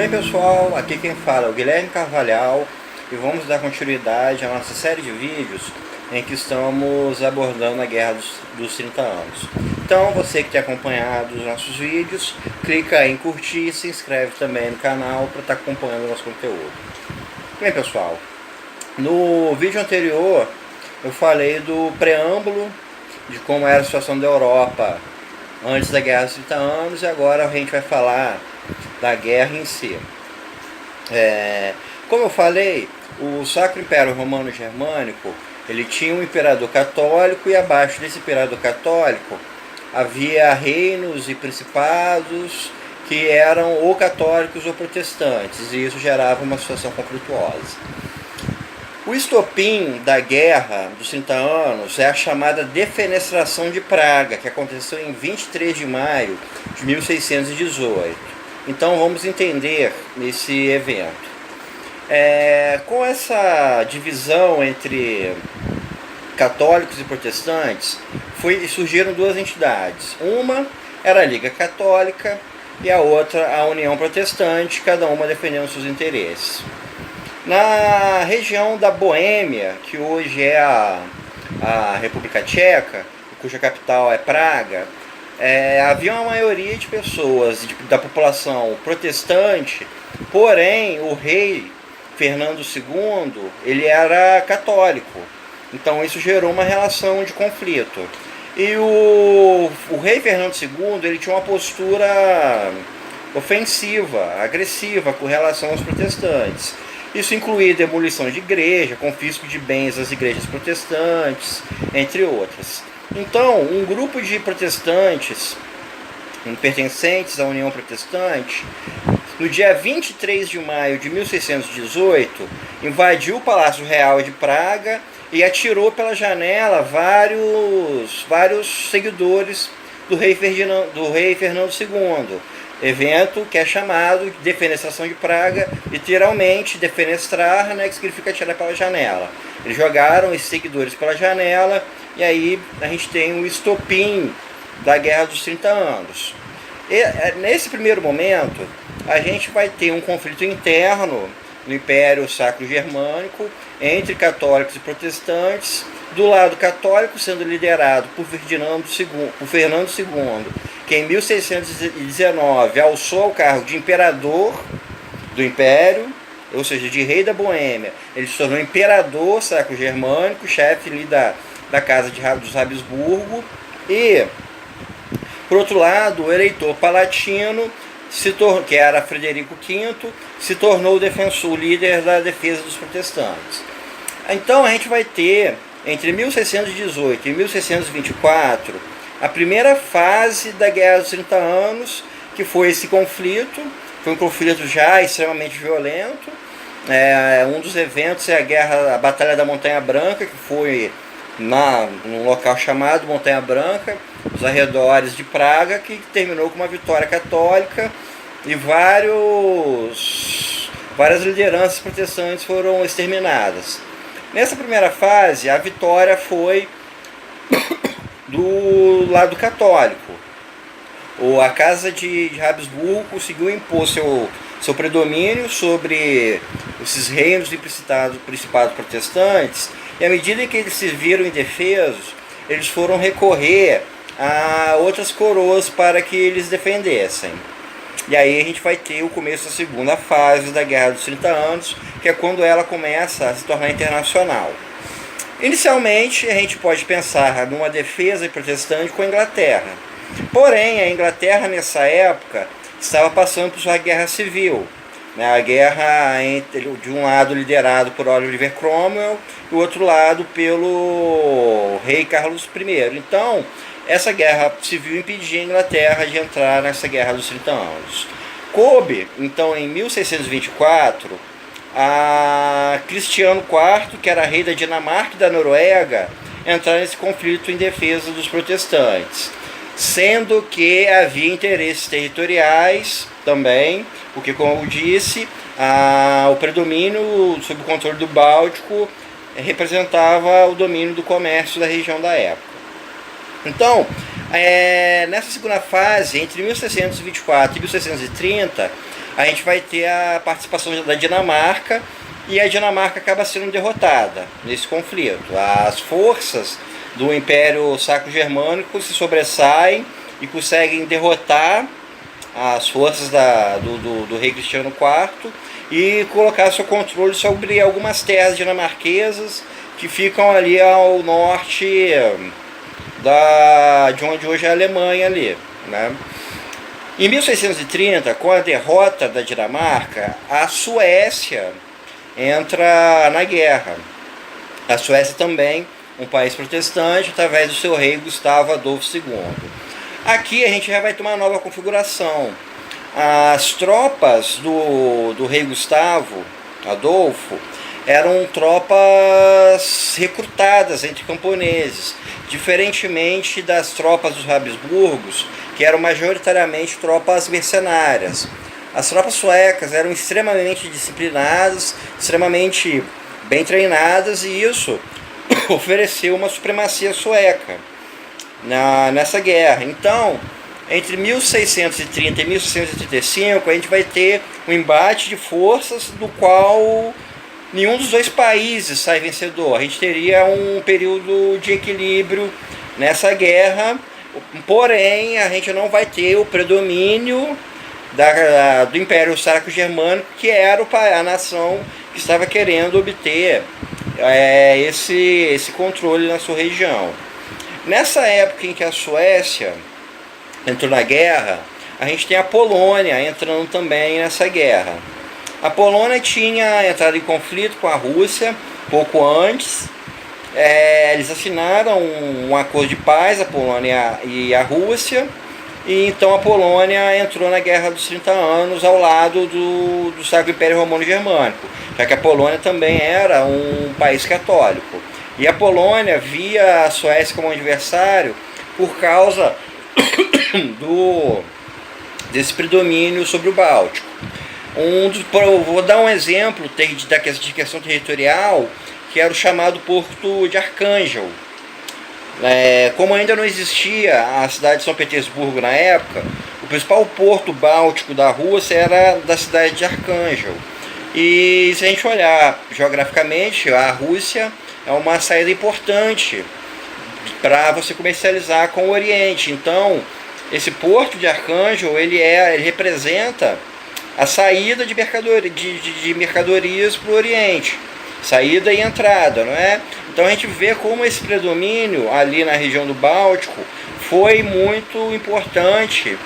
bem, pessoal? Aqui quem fala é o Guilherme Carvalhal e vamos dar continuidade à nossa série de vídeos em que estamos abordando a Guerra dos 30 anos. Então, você que tem acompanhado os nossos vídeos, clica em curtir e se inscreve também no canal para estar acompanhando o nosso conteúdo. Bem, pessoal, no vídeo anterior eu falei do preâmbulo de como era a situação da Europa antes da Guerra dos 30 anos e agora a gente vai falar da guerra em si. Como eu falei, o Sacro Império Romano Germânico ele tinha um imperador católico e abaixo desse imperador católico havia reinos e principados que eram ou católicos ou protestantes, e isso gerava uma situação conflituosa. O estopim da Guerra dos 30 anos é a chamada Defenestração de Praga, que aconteceu em 23 de maio de 1618. Então vamos entender esse evento. Com essa divisão entre católicos e protestantes, surgiram duas entidades. Uma era a Liga Católica e a outra a União Protestante, cada uma defendendo seus interesses. Na região da Boêmia, que hoje é a República Tcheca, cuja capital é Praga, havia uma maioria de pessoas da população protestante, porém o rei Fernando II ele era católico, então isso gerou uma relação de conflito. E o rei Fernando II ele tinha uma postura ofensiva, agressiva com relação aos protestantes. Isso incluía demolição de igreja, confisco de bens das igrejas protestantes, entre outras. Então, um grupo de protestantes pertencentes à União Protestante, no dia 23 de maio de 1618, invadiu o Palácio Real de Praga e atirou pela janela vários seguidores do rei Fernando II. Evento que é chamado de Defenestração de Praga, literalmente defenestrar, que significa atirar pela janela. Eles jogaram esses seguidores pela janela e aí a gente tem o estopim da Guerra dos 30 anos. Nesse primeiro momento, a gente vai ter um conflito interno no Império Sacro Germânico entre católicos e protestantes, do lado católico sendo liderado por Fernando II, que em 1619 alçou ao cargo de imperador do Império, ou seja, de rei da Boêmia. Ele se tornou imperador sacro-germânico, chefe ali da casa dos Habsburgo, e, por outro lado, o eleitor palatino, que era Frederico V, se tornou o líder da defesa dos protestantes. Então a gente vai ter, entre 1618 e 1624, a primeira fase da Guerra dos 30 anos, que foi esse conflito. Foi um conflito já extremamente violento. Um dos eventos é a Batalha da Montanha Branca, que foi num local chamado Montanha Branca, nos arredores de Praga, que terminou com uma vitória católica e várias lideranças protestantes foram exterminadas. Nessa primeira fase, a vitória foi do lado católico. A Casa de Habsburgo conseguiu impor seu predomínio sobre esses reinos e principados protestantes, e à medida que eles se viram indefesos, eles foram recorrer a outras coroas para que eles defendessem. E aí a gente vai ter o começo da segunda fase da Guerra dos 30 anos, que é quando ela começa a se tornar internacional. Inicialmente, a gente pode pensar numa defesa protestante com a Inglaterra. Porém, a Inglaterra, nessa época, estava passando por sua guerra civil. A guerra de um lado liderado por Oliver Cromwell e o outro lado pelo rei Carlos I. Então, essa guerra civil impedia a Inglaterra de entrar nessa Guerra dos 30 anos. Coube, então, em 1624, a Cristiano IV, que era rei da Dinamarca e da Noruega, entrar nesse conflito em defesa dos protestantes, sendo que havia interesses territoriais também, porque, como eu disse, o predomínio sob o controle do Báltico representava o domínio do comércio da região da época. Então, nessa segunda fase, entre 1624 e 1630, a gente vai ter a participação da Dinamarca, e a Dinamarca acaba sendo derrotada nesse conflito. As forças do Império Sacro-Germânico se sobressaem e conseguem derrotar as forças do rei Cristiano IV e colocar seu controle sobre algumas terras dinamarquesas que ficam ali ao norte de onde hoje é a Alemanha ali, né? Em 1630, com a derrota da Dinamarca, a Suécia entra na guerra. A Suécia também, um país protestante, através do seu rei Gustavo Adolfo II. Aqui a gente já vai ter uma nova configuração. As tropas do rei Gustavo Adolfo eram tropas recrutadas entre camponeses, diferentemente das tropas dos Habsburgos, que eram majoritariamente tropas mercenárias. As tropas suecas eram extremamente disciplinadas, extremamente bem treinadas, e isso ofereceu uma supremacia sueca nessa guerra. Então, entre 1630 e 1635, a gente vai ter um embate de forças do qual nenhum dos dois países sai vencedor. A gente teria um período de equilíbrio nessa guerra, porém a gente não vai ter o predomínio do Império Sacro-Germânico, que era a nação que estava querendo obter esse controle na sua região. Nessa época em que a Suécia entrou na guerra, a gente tem a Polônia entrando também nessa guerra. A Polônia tinha entrado em conflito com a Rússia pouco antes. Eles assinaram um acordo de paz, a Polônia e a Rússia, e então a Polônia entrou na Guerra dos 30 Anos ao lado do Sacro Império Romano Germânico, já que a Polônia também era um país católico. E a Polônia via a Suécia como adversário por causa desse predomínio sobre o Báltico. Vou dar um exemplo de questão territorial, que era o chamado Porto de Arcângel. Como ainda não existia a cidade de São Petersburgo na época, o principal porto báltico da Rússia era da cidade de Arcângel. E se a gente olhar geograficamente, a Rússia é uma saída importante para você comercializar com o Oriente. Então, esse porto de Arcângel, ele representa a saída de mercadorias para o Oriente, saída e entrada, não é? Então a gente vê como esse predomínio ali na região do Báltico foi muito importante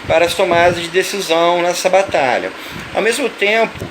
para as tomadas de decisão nessa batalha. Ao mesmo tempo,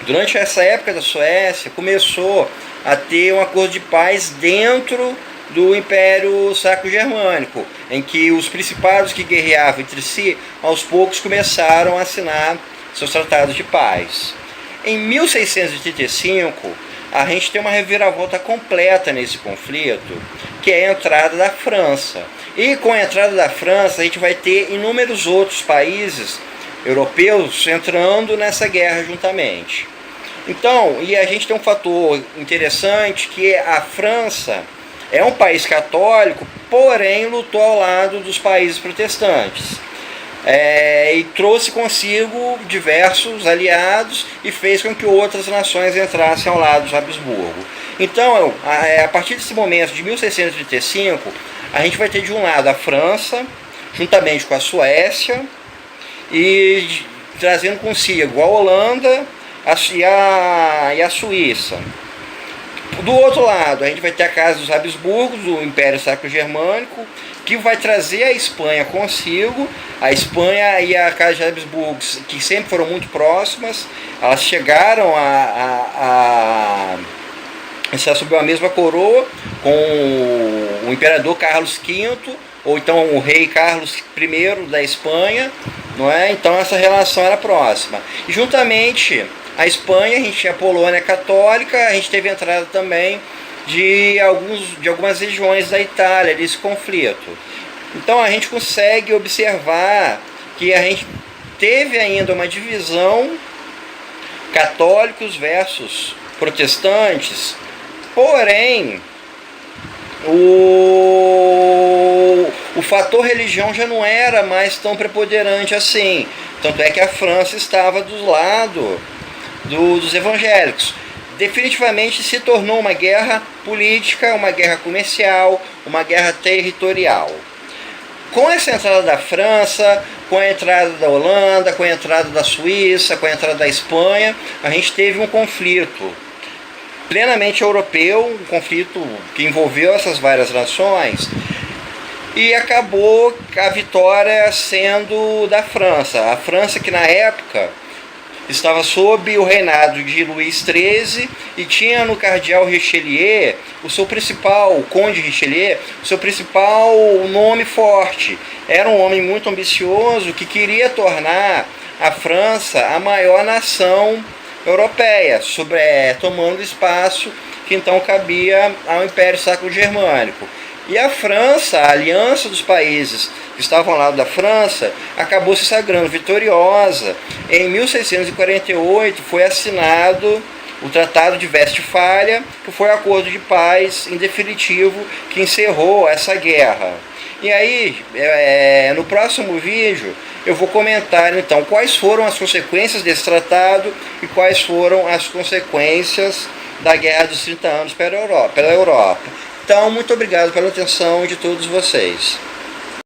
durante essa época da Suécia, começou a ter um acordo de paz dentro do Império Sacro-Germânico, em que os principados que guerreavam entre si, aos poucos começaram a assinar seus tratados de paz. Em 1635, a gente tem uma reviravolta completa nesse conflito, que é a entrada da França. E com a entrada da França, a gente vai ter inúmeros outros países europeus entrando nessa guerra juntamente. Então, e a gente tem um fator interessante, que a França é um país católico, porém lutou ao lado dos países protestantes. E trouxe consigo diversos aliados e fez com que outras nações entrassem ao lado dos Habsburgo. Então, a partir desse momento de 1635, a gente vai ter de um lado a França, juntamente com a Suécia, e trazendo consigo a Holanda e a Suíça. Do outro lado, a gente vai ter a Casa dos Habsburgos, do Império Sacro-Germânico, que vai trazer a Espanha consigo. A Espanha e a Casa dos Habsburgos, que sempre foram muito próximas, elas chegaram a estar sob a mesma coroa com o imperador Carlos V, ou então o rei Carlos I da Espanha, não é? Então essa relação era próxima. E juntamente a Espanha, a gente tinha a Polônia católica, a gente teve entrada também de algumas regiões da Itália nesse conflito. Então a gente consegue observar que a gente teve ainda uma divisão católicos versus protestantes, porém o o fator religião já não era mais tão preponderante assim. Tanto é que a França estava do lado dos evangélicos. Definitivamente se tornou uma guerra política, uma guerra comercial, uma guerra territorial. Com essa entrada da França, com a entrada da Holanda, com a entrada da Suíça, com a entrada da Espanha, a gente teve um conflito plenamente europeu, um conflito que envolveu essas várias nações, e acabou a vitória sendo da França. A França que na época estava sob o reinado de Luís XIII e tinha no cardeal Richelieu, o seu principal, o conde Richelieu, o seu principal nome forte. Era um homem muito ambicioso que queria tornar a França a maior nação europeia, tomando o espaço que então cabia ao Império Sacro-Germânico. E a França, a aliança dos países que estavam ao lado da França, acabou se sagrando vitoriosa. Em 1648 foi assinado o Tratado de Westfália, que foi o acordo de paz em definitivo que encerrou essa guerra. E aí, no próximo vídeo, eu vou comentar então quais foram as consequências desse tratado e quais foram as consequências da Guerra dos 30 Anos pela Europa. Então, muito obrigado pela atenção de todos vocês.